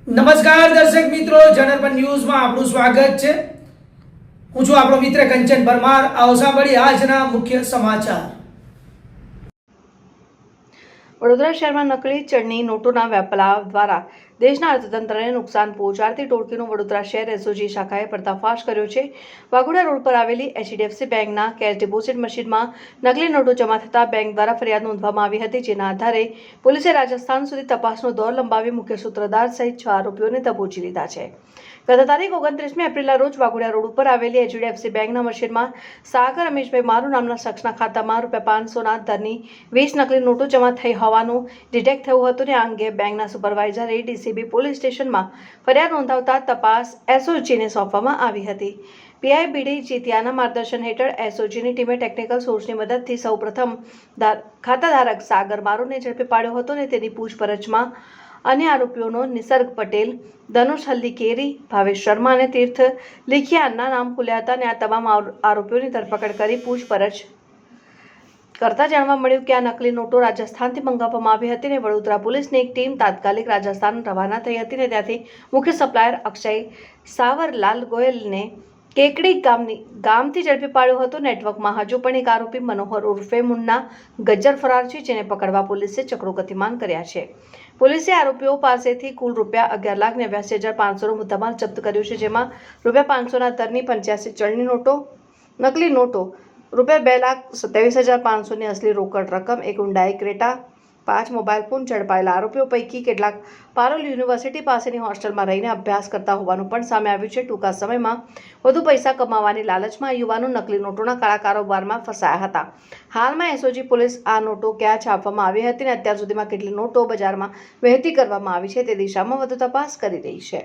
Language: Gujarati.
નમસ્કાર દર્શક મિત્રો, જનરપન ન્યૂઝમાં આપનું સ્વાગત છે। હું છું આપણો મિત્ર કંચન પરમાર। આવો સાંભળીએ આજના મુખ્ય સમાચાર। વડોદરા શહેરમાં નકલી ચલણી નોટોના વેપાર દ્વારા દેશના અર્થતંત્રને નુકસાન પહોંચાડતી ટોળકીનો વડોદરા શહેર એસઓજી શાખાએ પર્દાફાશ કર્યો છે। વાઘોડિયા રોડ પર આવેલી એચડીએફસી બેંકના કેશ ડિપોઝિટ મશીનમાં નકલી નોટો જમા થતા બેંક દ્વારા ફરિયાદ નોંધવામાં આવી હતી, જેના આધારે પોલીસે રાજસ્થાન સુધી તપાસનો દોર લંબાવી મુખ્ય સૂત્રધાર સહિત 6 આરોપીઓને દબોચી લીધા છે। ગત તારીખ 29મી એપ્રિલના રોજ વાઘોડિયા રોડ ઉપર આવેલી એચડીએફસી બેંકના મશીનમાં સાગર રમેશભાઈ મારુ નામના શખ્સના ખાતામાં ₹500ના દરની 20 નકલી નોટો જમા થઈ હોવાનું ડિટેક્ટ થયું હતું અને આ અંગે બેંકના સુપરવાઇઝરે ડીસીબી પોલીસ સ્ટેશનમાં ફરિયાદ નોંધાવતા તપાસ એસઓજીને સોંપવામાં આવી હતી। પીઆઈ બીડી જીતિયાના માર્ગદર્શન હેઠળ એસઓજીની ટીમે ટેકનિકલ સોર્સની મદદથી સૌપ્રથમ ખાતાધારક સાગર મારુને ઝડપી પાડ્યો હતો અને તેની પૂછપરછમાં અન્ય આરોપીઓનો નિસર્ગ પટેલ, ધનુષ હલ્દીકેરી, ભાવેશ શર્મા અને તીર્થ લીખિયાના નામ ખુલ્યા હતા અને આ તમામ આરોપીઓની ધરપકડ કરી પૂછપરછ કરતા જાણવા મળ્યું કે આ નકલી નોટો રાજસ્થાનથી મંગાવવામાં આવી હતી અને વડોદરા પોલીસની એક ટીમ તાત્કાલિક રાજસ્થાન રવાના થઈ હતી અને ત્યાંથી મુખ્ય સપ્લાયર અક્ષય સાવરલાલ ગોયલને કેકડી ગામથી ઝડપી પાડ્યો હતો। નેટવર્કમાં હજુ પણ એક આરોપી મનોહર ઉર્ફે મુન્ના ગજ્જર ફરાર છે, જેને પકડવા પોલીસે ચક્રો ગતિમાન કર્યા છે। પોલીસે આરોપીઓ પાસેથી કુલ ₹11,89,500નો મુદ્દામાલ જપ્ત કર્યો છે, જેમાં ₹500ના દરની 85 ચલણી નોટો, નકલી નોટો, ₹2,27,500ની અસલી રોકડ રકમ, એક હુન્ડાઈ ક્રેટા, 5 મોબાઈલ ફોન ઝડપાયેલા આરોપીઓ પૈકી કેટલાક પારોલ યુનિવર્સિટી પાસેની હોસ્ટેલમાં રહીને અભ્યાસ કરતા હોવાનું પણ સામે આવ્યું છે। ટૂંકા સમયમાં વધુ પૈસા કમાવાની લાલચમાં યુવાનો નકલી નોટોના કાળા કારોબારમાં ફસાયા હતા। હાલમાં એસઓજી પોલીસ આ નોટો ક્યાં છાપવામાં આવી હતી અને અત્યાર સુધીમાં કેટલી નોટો બજારમાં વહેતી કરવામાં આવી છે તે દિશામાં વધુ તપાસ કરી રહી છે।